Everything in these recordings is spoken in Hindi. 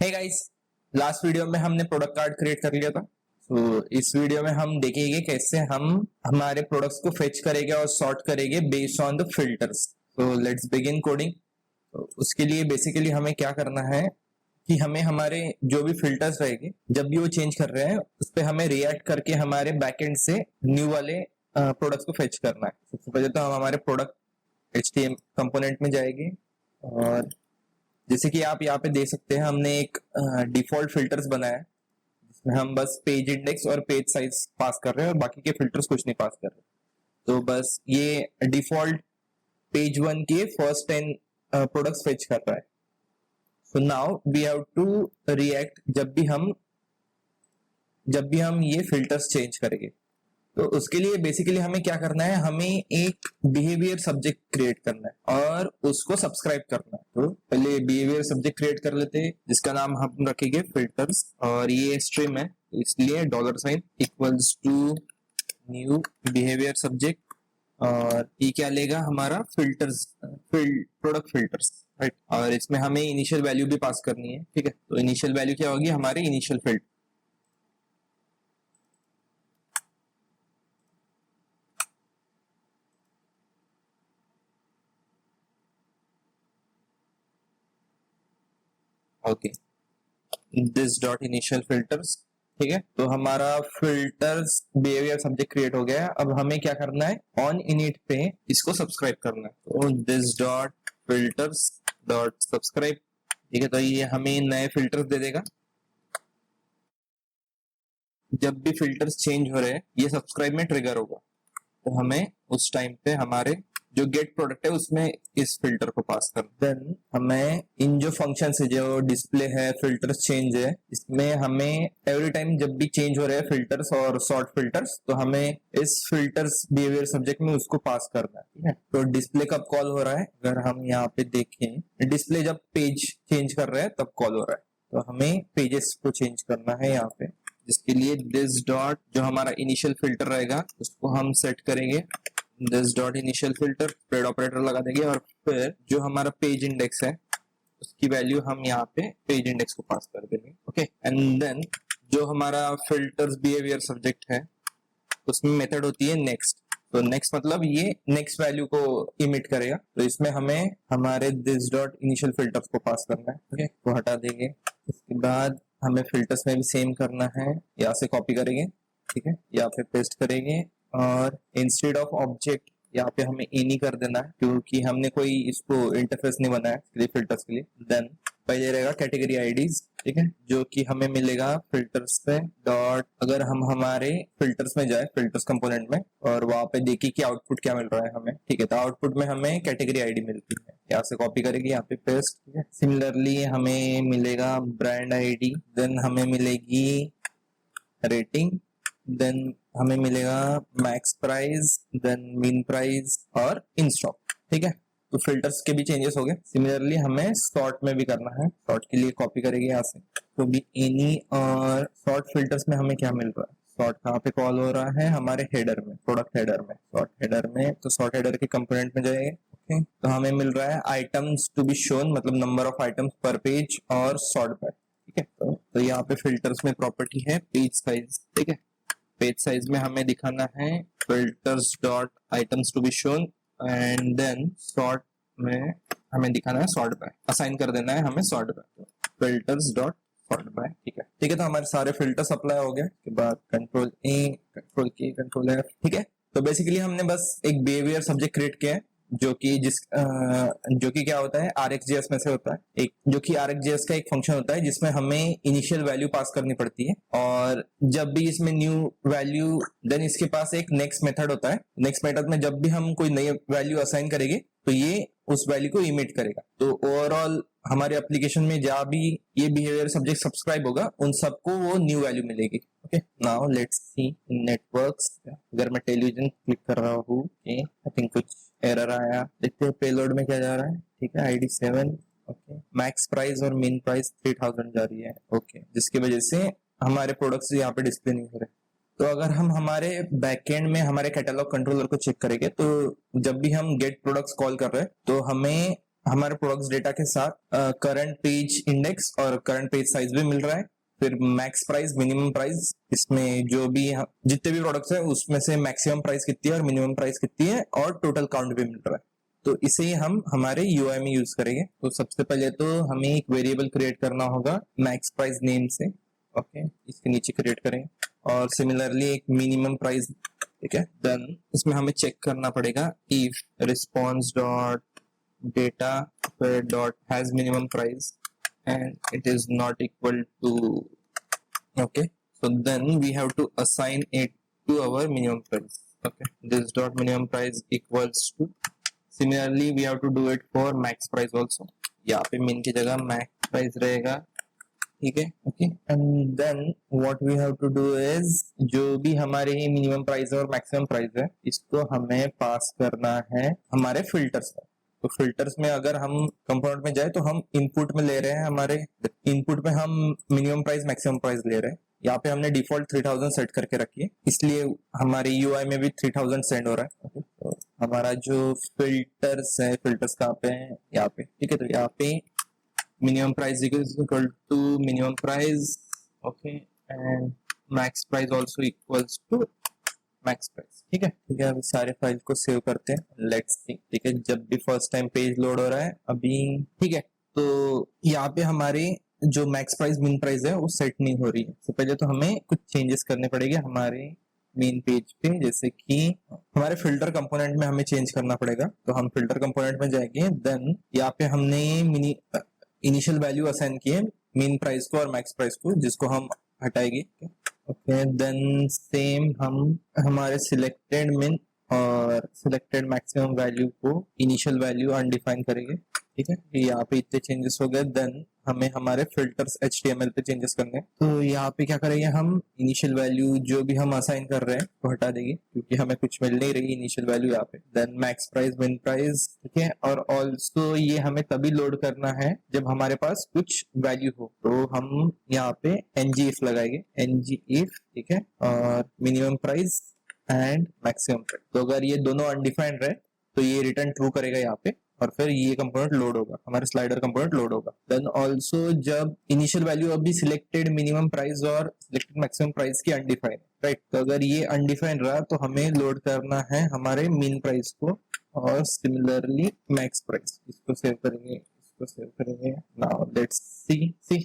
हे गाइस, लास्ट वीडियो में हमने प्रोडक्ट कार्ड क्रिएट कर लिया था। इस वीडियो में हम देखेंगे कैसे हम हमारे प्रोडक्ट्स को फेच करेंगे और सॉर्ट करेंगे बेस्ड ऑन द फिल्टर्स। तो लेट्स बिगिन कोडिंग। तो उसके लिए बेसिकली हमें क्या करना है कि हमें हमारे जो भी फिल्टर्स रहेंगे जब भी वो चेंज कर रहे हैं उस पर हमें रिएक्ट करके हमारे बैकएंड से न्यू वाले प्रोडक्ट्स को फेच करना है। सबसे पहले तो हम हमारे प्रोडक्ट HTML कंपोनेंट में जाएंगे और जैसे कि आप यहाँ पे देख सकते हैं हमने एक डिफॉल्ट फिल्टर्स बनाया है जिसमें हम बस पेज इंडेक्स और पेज साइज पास कर रहे हैं और बाकी के फिल्टर्स कुछ नहीं पास कर रहे। तो बस ये डिफॉल्ट पेज 1 के फर्स्ट 10 प्रोडक्ट्स फेच कर रहा है। So now we have to react जब भी हम ये फिल्टर्स चेंज करेंगे। तो उसके लिए बेसिकली हमें क्या करना है, हमें एक बिहेवियर सब्जेक्ट क्रिएट करना है और उसको सब्सक्राइब करना है। तो पहले बिहेवियर सब्जेक्ट क्रिएट कर लेते हैं जिसका नाम हम रखेंगे फिल्टर्स और ये स्ट्रिम है इसलिए $साइन equals to new behaviour subject और ये क्या लेगा हमारा फिल्टर्स प्रोडक्ट फिल्टर्स, राइट। और इसमें हमें इनिशियल वैल्यू भी पास करनी है, ठीक है। तो इनिशियल वैल्यू क्या होगी, हमारे initial filter. Okay, this dot initial filters, ठीक है। तो हमारा फिल्टर्स बिहेवियर सब्जेक्ट क्रिएट हो गया है। अब हमें क्या करना है, ऑन इनिट पे इसको सब्सक्राइब करना है। तो this dot filters dot subscribe, ठीक है। तो ये हमें नए फिल्टर्स दे देगा। जब भी फिल्टर्स चेंज हो रहे हैं ये सब्सक्राइब में ट्रिगर होगा, तो हमें उस टाइम पे हमारे जो गेट प्रोडक्ट है उसमें इस फिल्टर को पास कर। देन हमें इन जो फंक्शन है, जो डिस्प्ले है, फिल्टर्स चेंज है, इसमें हमें एवरी टाइम जब भी चेंज हो रहे हैं फिल्टर्स और सॉर्ट फिल्टर्स तो हमें इस फिल्टर्स बिहेवियर सब्जेक्ट में उसको पास करना है, ठीक है। तो डिस्प्ले कब कॉल हो रहा है, अगर हम यहाँ पे देखें डिस्प्ले जब पेज चेंज कर रहे हैं तब कॉल हो रहा है। तो हमें पेजेस को चेंज करना है यहाँ पे, जिसके लिए दिस डॉट जो हमारा इनिशियल फिल्टर रहेगा उसको हम सेट करेंगे this dot initial filter, spread operator लगा देंगे और फिर जो हमारा पेज इंडेक्स है उसकी वैल्यू हम यहाँ पे पेज इंडेक्स को पास कर देंगे, ओके। एंड देन जो हमारा फिल्टर्स बिहेवियर सब्जेक्ट है उसमें मेथड होती है नेक्स्ट। तो नेक्स्ट मतलब ये नेक्स्ट वैल्यू को इमिट करेगा। तो इसमें हमें हमारे दिस डॉट इनिशियल फिल्टर्स को पास करना है, ओके। तो हटा देंगे। उसके बाद हमें फिल्टर्स में भी सेम करना है, यहाँ से कॉपी करेंगे, ठीक है, यहाँ पे पेस्ट करेंगे और इंस्टेड ऑफ ऑब्जेक्ट यहाँ पे हमें एनी कर देना है क्योंकि हमने कोई इसको इंटरफेस नहीं बनाया इसलिए फिल्टर्स के लिए। देन पहले रहेगा कैटेगरी आईडीज, ठीक है, जो कि हमें मिलेगा फिल्टर्स पे डॉट, अगर हम हमारे फिल्टर्स में जाए फिल्टर्स कंपोनेंट में और वहां पे देखिए कि आउटपुट क्या मिल रहा है हमें, ठीक है। तो आउटपुट में हमें कैटेगरी आईडी मिलती है, यहाँ से कॉपी करेगी, यहाँ पे पेस्ट, ठीक है। सिमिलरली हमें मिलेगा ब्रांड आईडी, देन हमें मिलेगी रेटिंग, देन हमें मिलेगा max price, then mean price और इन स्टॉक, ठीक है। तो फिल्टर्स के भी चेंजेस हो गए। सिमिलरली हमें सॉर्ट में भी करना है, सॉर्ट के लिए कॉपी करेंगे यहाँ से, तो भी एनी और सॉर्ट फिल्टर्स में हमें क्या मिल रहा है, सॉर्ट कहाँ पे कॉल हो रहा है, हमारे हेडर में, प्रोडक्ट हेडर में, सॉर्ट हेडर में। तो सॉर्ट हेडर के कंपोनेंट में जाएंगे, ओके। तो हमें मिल रहा है आइटम्स टू बी शोन, मतलब नंबर ऑफ आइटम्स पर पेज और सॉर्ट बाय, ठीक है। तो यहाँ पे फिल्टर्स में प्रॉपर्टी है पेज साइज, ठीक है। पेज साइज में हमें दिखाना है filters dot items to be shown and then sort में हमें दिखाना है सॉर्ट बाय, असाइन कर देना है हमें sort by, filters dot sort by, ठीक है, ठीक है। तो हमारे सारे फिल्टर्स अप्लाई हो गए। उसके बाद कंट्रोल ए, कंट्रोल के, कंट्रोल एफ, ठीक है। तो बेसिकली हमने बस एक बिहेवियर सब्जेक्ट क्रिएट किया है जो कि क्या होता है, RxJS में से होता है एक, जो कि RxJS का एक फंक्शन होता है जिसमें हमें इनिशियल वैल्यू पास करनी पड़ती है और जब भी इसमें न्यू वैल्यू, देन इसके पास एक नेक्स्ट मेथड होता है। नेक्स्ट मेथड में जब भी हम कोई नई वैल्यू असाइन करेंगे तो ये उस वैल्यू को इमिट करेगा। तो ओवरऑल हमारे एप्लीकेशन में जहाँ भी ये बिहेवियर सब्जेक्ट सब्सक्राइब होगा उन सबको वो न्यू वैल्यू मिलेगी, okay. Now let's see in networks, अगर मैं टेलीविजन क्लिक कर रहा हूँ, आई थिंक कुछ एरर आया, देखते हैं पेलोड में क्या जा रहा है, ठीक है। ID 7, okay. मैक्स प्राइस और मीन प्राइस 3000 जा रही है, ओके, जिसकी वजह से हमारे प्रोडक्ट्स यहाँ पे डिस्प्ले नहीं हो रहे। तो अगर हम हमारे बैकएंड में हमारे कैटलॉग कंट्रोलर को चेक करेंगे तो जब भी हम गेट प्रोडक्ट्स कॉल कर रहे हैं तो हमें हमारे प्रोडक्ट्स डेटा के साथ करंट पेज इंडेक्स और करंट पेज साइज भी मिल रहा है। फिर मैक्स प्राइस, मिनिमम प्राइस, इसमें जो भी जितने भी प्रोडक्ट्स हैं उसमें से मैक्सिमम प्राइस कितनी है और मिनिमम प्राइस कितनी है, और टोटल काउंट भी मिल रहा है। तो इसे ही हम हमारे यूआई में यूज करेंगे। तो सबसे पहले तो हमें एक वेरिएबल क्रिएट करना होगा मैक्स प्राइस नेम से। ओके, इसके नीचे क्रिएट करेंगे, और सिमिलरली एक मिनिमम प्राइस। ठीक है, देन इसमें हमें चेक करना पड़ेगा if response dot data dot has minimum price and it is not equal to, okay, so then we have to assign it to our minimum price. Okay, this dot minimum price equals to, similarly we have to do it for max price also. यहाँ पे min की जगह max price रहेगा। ठीक है, okay, and then what we have to do is, जो भी हमारे मिनिमम प्राइस और मैक्सिमम प्राइस है इसको हमें पास करना है हमारे फिल्टर्स में। तो फिल्टर्स में अगर हम कंपोनेंट में जाए तो हम इनपुट में ले रहे हैं, हमारे इनपुट में हम मिनिमम प्राइस मैक्सिमम प्राइस ले रहे हैं। यहाँ पे हमने डिफॉल्ट 3000 सेट करके रखी है, इसलिए हमारे यूआई में भी 3000 सेंड हो रहा है। okay? तो हमारा जो फिल्टर्स है, फिल्टर्स कहाँ पे है, यहाँ पे। ठीक है, तो यहाँ पे minimum price is equal to minimum price, okay, and max price also equals to max price। ठीक है, ठीक है, अभी सारे फाइल को सेव करते हैं, लेट्स सी। ठीक है, जब भी फर्स्ट टाइम पेज लोड हो रहा है अभी। ठीक है, तो यहाँ पे हमारे जो मैक्स प्राइस मिन प्राइस है वो सेट नहीं हो रही है। तो पहले तो हमें कुछ चेंजेस करने पड़ेंगे हमारे मेन पेज पे, जैसे कि हमारे फिल्टर कंपोनेंट में हमें चेंज करना पड़ेगा। तो हम फिल्टर कंपोनेंट में जाएंगे, देन यहाँ पे हमने इनिशियल वैल्यू असाइन किए मीन प्राइस को और मैक्स प्राइस को, जिसको हम हटाएंगे। ओके, देन सेम हम हमारे सिलेक्टेड मिन और सिलेक्टेड मैक्सिमम वैल्यू को इनिशियल वैल्यू अनडिफाइन करेंगे। ठीक है, यहाँ पे इतने चेंजेस हो गए। देन हमें हमारे फिल्टर्स HTML पे चेंजेस करने हैं। तो यहाँ पे क्या करेंगे, हम इनिशियल वैल्यू जो भी हम असाइन कर रहे हैं तो हटा देंगे, क्योंकि हमें कुछ मिल नहीं रही इनिशियल वैल्यू यहाँ पे। देन मैक्स प्राइस, मिन प्राइस। ठीक है, और ऑल्सो ये हमें तभी लोड करना है जब हमारे पास कुछ वैल्यू हो। तो हम यहाँ पे ng if लगाएंगे, ng if। ठीक है, और minimum price and maximum price. तो अगर ये दोनों अनडिफाइंड रहे तो ये रिटर्न ट्रू करेगा यहाँ पे, और फिर ये कंपोनेंट लोड होगा, हमारे स्लाइडर कंपोनेंट लोड होगा। देन ऑल्सो जब इनिशियल वैल्यू अभी सिलेक्टेड मिनिमम प्राइस और सिलेक्टेड मैक्सिमम प्राइस की अनडिफाइंड, राइट, तो अगर ये अनडिफाइंड रहा तो हमें लोड करना है हमारे मीन प्राइस को और सिमिलरली मैक्स प्राइस। इसको सेव करेंगे, इसको सेव करेंगे। Now let's see.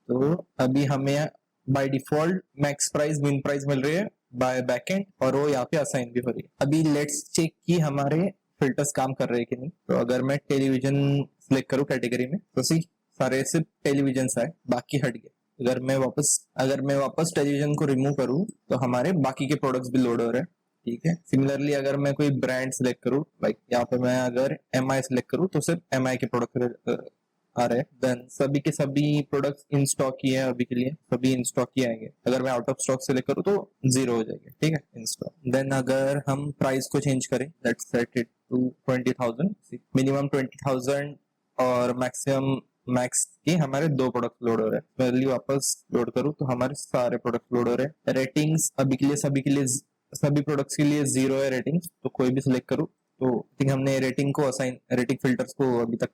तो अभी हमें बाय डिफॉल्ट मैक्स प्राइस मिन प्राइस मिल रही है बाय बैकएंड, और वो यहाँ पे असाइन भी हो रही है। अभी लेट्स चेक कि हमारे फिल्टर्स काम कर रहे हैं कि नहीं। तो अगर मैं टेलीविजन सिलेक्ट करूँ कैटेगरी में तो सारे सिर्फ टेलीविजन आए, बाकी हट गए। अगर मैं वापस टेलीविजन को रिमूव करूँ तो हमारे बाकी के प्रोडक्ट्स भी लोड हो रहे हैं। ठीक है, सिमिलरली अगर मैं कोई ब्रांड सिलेक्ट करूँ, लाइक यहाँ पे मैं अगर MI सिलेक्ट करूँ तो सिर्फ MI के प्रोडक्ट आ रहे हैं। देन सभी के सभी प्रोडक्ट्स इन स्टॉक ही है, अभी के लिए सभी इन स्टॉक ही आएंगे। अगर मैं आउट ऑफ स्टॉक सेलेक्ट करूँ तो 0 हो जाएगा। ठीक है, इन स्टॉक। देन अगर हम प्राइस को चेंज करें, let's set it to 20,000, minimum 20,000 और मैक्सिमम मैक्स की हमारे 2 प्रोडक्ट लोड हो रहे हैं। पहले वापस लोड करूँ तो हमारे सारे प्रोडक्ट लोड हो रहे हैं। रेटिंग्स अभी के लिए सभी प्रोडक्ट्स के लिए 0 है रेटिंग्स, तो कोई भी सिलेक्ट करूँ तो थिंक हमने रेटिंग फिल्टर्स को अभी तक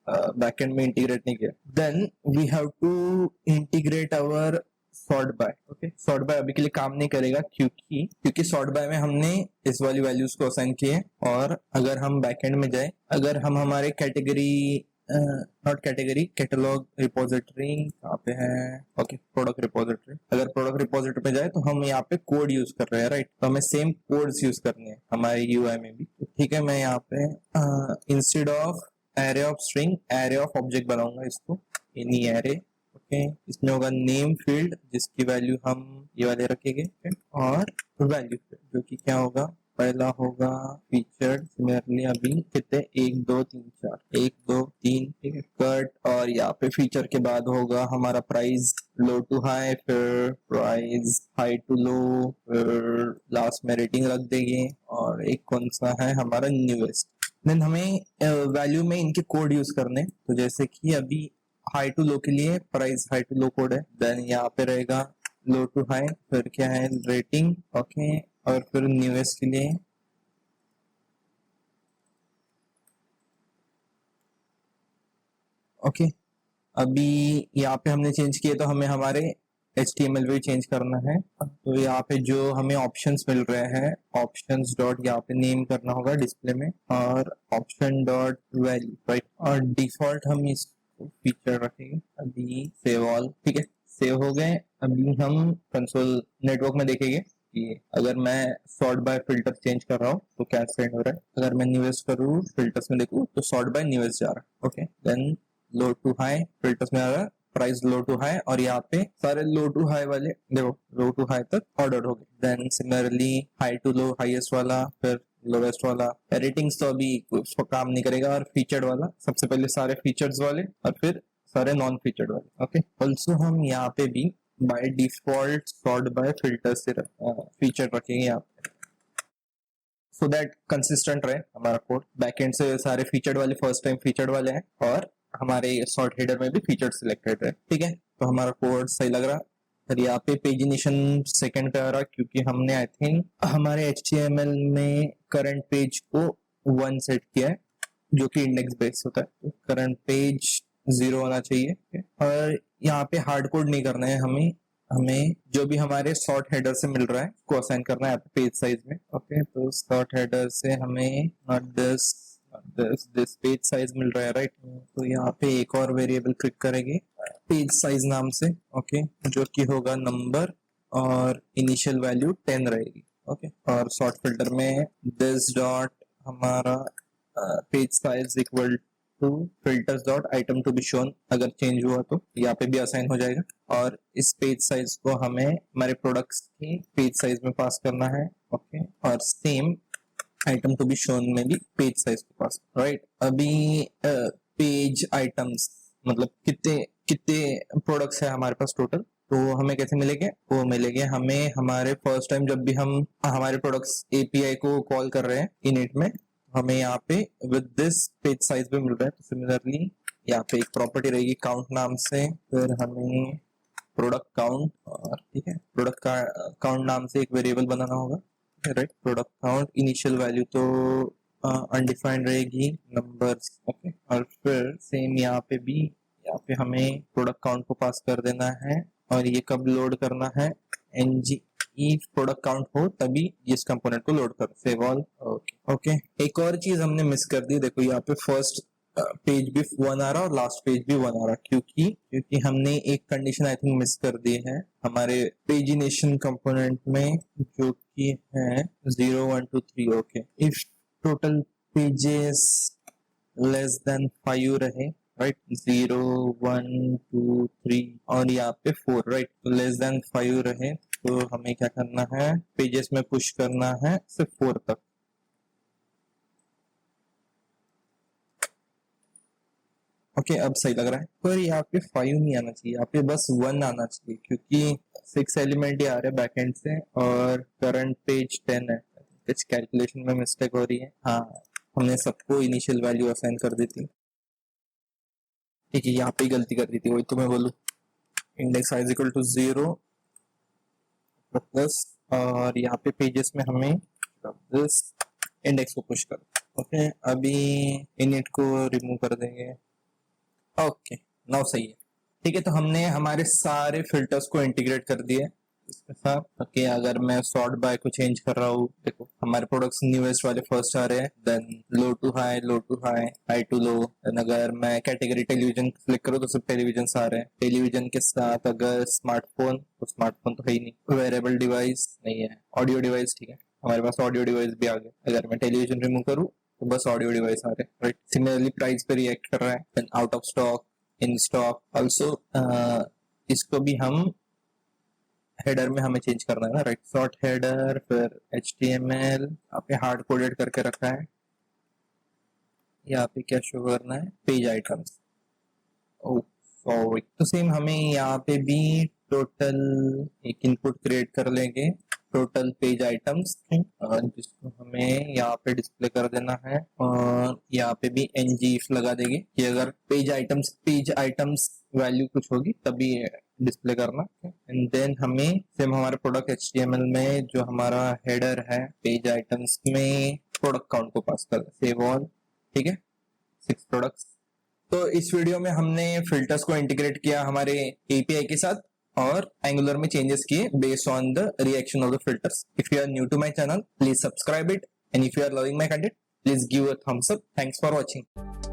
बैकएंड में इंटीग्रेट नहीं किया। Then we have to integrate our sort by. Okay, sort by अभी के लिए काम नहीं करेगा, क्योंकि सॉर्ट बाय में हमने इस वाली वैल्यूज को असाइन किए। और अगर हम बैकएंड में जाए, अगर हम हमारे कैटलॉग रिपोजिटरी कहाँ पे है, ओके, प्रोडक्ट रिपोजिटरी। अगर प्रोडक्ट रिपोजिटरी पे जाए तो हम यहाँ पे कोड यूज कर रहे हैं, राइट, तो हमें सेम कोड्स यूज करने हैं हमारे यूआई में भी। ठीक है, मैं यहाँ पे instead of array of string array of object बनाऊंगा इसको, एनी एरे। ओके, इसमें होगा नेम फील्ड जिसकी वैल्यू हम ये वाले रखेंगे, और वैल्यू जो कि क्या होगा, पहला होगा फीचर्ड। सिमिलरली अभी कितने 1 2 3 4 1 2 3। ठीक है, कट, और यहाँ पे फीचर के बाद होगा हमारा प्राइस लो टू हाई, फिर प्राइस हाई टू लो, फिर लास्ट में रेटिंग रख देंगे, और एक कौन सा है हमारा न्यूएस्ट। देन हमें वैल्यू में इनके कोड यूज करने, तो जैसे कि अभी हाई टू लो के लिए price high to low code है। देन यहाँ पे रहेगा लो टू हाई, फिर क्या है रेटिंग, ओके, और फिर न्यूएस्ट के लिए ओके, अभी यहाँ पे हमने चेंज किए तो हमें हमारे HTML भी चेंज करना है। तो यहाँ पे जो हमें ऑप्शंस मिल रहे हैं, ऑप्शंस डॉट यहाँ पे नेम करना होगा डिस्प्ले में, और ऑप्शन डॉट वैल्यू, राइट, और डिफॉल्ट हम इसको फीचर रखेंगे। अभी सेव ऑल, ठीक है, सेव हो गए। अभी हम कंसोल नेटवर्क में देखेंगे कि अगर मैं सॉर्ट बाय फिल्टर चेंज कर रहा हूँ तो क्या सेंड हो रहा है। अगर मैं न्यूएस्ट करूँ, फिल्टर्स में देखूँ तो सॉर्ट बाय न्यूएस्ट जा रहा है। Okay, then low to high filters में आ रहा है, प्राइस लो टू हाई, और यहाँ पे सारे लो टू हाई वाले देखो लो टू हाई तक ऑर्डर हो गए। Then similarly high to low highest वाला, फिर लोवेस्ट वाला। रेटिंग्स तो अभी उसको काम नहीं करेगा, और फीचर्ड वाला सबसे पहले सारे फीचर्स वाले और फिर सारे नॉन फीचर्ड वाले। ओके, ऑल्सो हम यहाँ पे भी by default sort by filter से फीचर रखेंगे यहाँ पे, सो दैट कंसिस्टेंट रहे हमारा कोड। बैकएंड से सारे फीचर्ड वाले फर्स्ट टाइम फीचर्ड वाले हैं, और हमारे सॉर्ट हेडर में भी फीचर सिलेक्टेड है। ठीक है, तो हमारा कोड सही लग रहा। फिर यहाँ पे पेजिनेशन सेकंड पे आ रहा, क्योंकि हमने आई थिंक हमारे HTML में करंट पेज को 1 सेट किया है, जो कि इंडेक्स बेस्ड होता है। तो करंट पेज 0 होना चाहिए। और यहाँ पे हार्ड कोड नहीं करना है, हमें हमें जो भी हमारे सॉर्ट हेडर से मिल रहा है उसको असाइन करना है पेज साइज में। ओके, तो सॉर्ट हेडर से हमें नॉट दिस पेज साइज मिल रहा है, राइट। तो यहाँ पे एक और वेरिएबल क्लिक करेंगे पेज साइज नाम से, ओके, जो कि होगा नंबर, और इनिशियल वैल्यू 10 रहेगी। ओके, और सॉर्ट फिल्टर में दिस डॉट हमारा page size equal to filters dot item to be shown, अगर चेंज हुआ तो यहाँ पे भी असाइन हो जाएगा। और इस पेज साइज को हमें हमारे प्रोडक्ट्स की पेज साइज में पास करना है। ओके, और same item to be shown में भी पेज साइज को पास, राइट। अभी पेज आइटम्स मतलब कितने कितने प्रोडक्ट्स है हमारे पास टोटल, तो हमें कैसे मिलेंगे, वो मिलेंगे हमें हमारे फर्स्ट टाइम जब भी हम हमारे प्रोडक्ट्स API को कॉल कर रहे हैं इनिट में, हमें यहाँ पे विद दिस पेज साइज पे मिल रहा है। तो सिमिलरली यहाँ पे एक प्रॉपर्टी रहेगी काउंट नाम से, फिर हमें प्रोडक्ट काउंट, और ठीक है प्रोडक्ट का काउंट नाम से एक वेरिएबल बनाना होगा, right. Product count initial value तो अनडिफाइंड रहेगी, नंबर्स। ओके, और फिर सेम यहाँ पे भी, यहाँ पे हमें प्रोडक्ट काउंट को पास कर देना है, और ये कब लोड करना है, ng प्रोडक्ट काउंट हो तभी इस कंपोनेंट को लोड करो। Save all. ओके ओके, एक और चीज हमने मिस कर दी, देखो यहाँ पे फर्स्ट पेज भी 1 आ रहा और लास्ट पेज भी 1 आ रहा, क्योंकि हमने एक कंडीशन आई थिंक मिस कर दी है हमारे पेजिनेशन कंपोनेंट में, जो कि है 0 1 2 3। Okay, if total pages less than 5 रहे, राइट, 0 1 2 3 और यहाँ पे 4, राइट, तो लेस देन 5 रहे तो हमें क्या करना है, पेजेस में पुश करना है सिर्फ 4 तक। ओके, अब सही लग रहा है, पर यहाँ पे 5 नहीं आना चाहिए, यहाँ पे बस 1 आना चाहिए, क्योंकि 6 एलिमेंट ही आ रहे हैं बैकएंड से, और करंट पेज 10 है। कुछ कैलकुलेशन में मिस्टेक हो रही है। हाँ, हमने सबको इनिशियल वैल्यू असाइन कर दी थी, ठीक है, यहाँ पे ही गलती कर दी थी, वही तो मैं बोलूँ। Index is equal to 0 plus, और यहाँ पे पेजेस में हमें दिस इंडेक्स को पुश कर। ओके, अभी इनिट को रिमूव कर देंगे। ओके, नाउ सही है, ठीक है। तो हमने हमारे सारे फिल्टर्स को इंटीग्रेट कर दिए इसके साथ। ओके, अगर मैं सॉर्ट बाय को चेंज कर रहा हूँ, देखो हमारे प्रोडक्ट्स न्यूएस्ट वाले फर्स्ट आ रहे हैं, then low to high, low to high, high to low. Then अगर मैं कैटेगरी टेलीविजन क्लिक करूँ तो सिर्फ टेलीविजन आ रहे हैं। टेलीविजन के साथ अगर स्मार्टफोन, तो स्मार्टफोन तो है ही नहीं। वेरेबल डिवाइस नहीं है। ऑडियो डिवाइस, ठीक है, हमारे पास ऑडियो डिवाइस भी आ गए। अगर मैं टेलीविजन रिमूव करूँ तो बस ऑडियो डिवाइस आ रहे हैं, राइट। सिमिलरली प्राइस पे रिएक्ट कर रहा है, then out of stock, in stock also. इसको भी हम हेडर में हमें चेंज करना है ना, राइट। सॉर्ट हेडर, फिर HTML यहाँ पे हार्ड कोडेड करके रखा है। यहाँ पे क्या शो करना है, पेज आइटम्स। ओह सॉरी, तो सेम हमें यहाँ पे भी टोटल एक इनपुट क्रिएट कर लेंगे, टोटल पेज आइटम्स, जिसको हमें यहाँ पे डिस्प्ले कर देना है, और यहाँ पे भी ng if लगा देंगे कि अगर पेज आइटम्स वैल्यू कुछ होगी तभी डिस्प्ले करना। एंड देन हमें सेम हमारे प्रोडक्ट HTML में जो हमारा हेडर है पेज आइटम्स में प्रोडक्ट काउंट को पास कर सेव ऑल, ठीक है, 6 प्रोडक्ट्स। तो इस वीडियो में हमने फिल्टर्स को इंटीग्रेट किया हमारे एपीआई के साथ और एंगुलर में चेंजेस किए based on the reaction of the filters. If you are new to my channel, please subscribe it, and if you are loving my content, please give a thumbs up. Thanks for watching.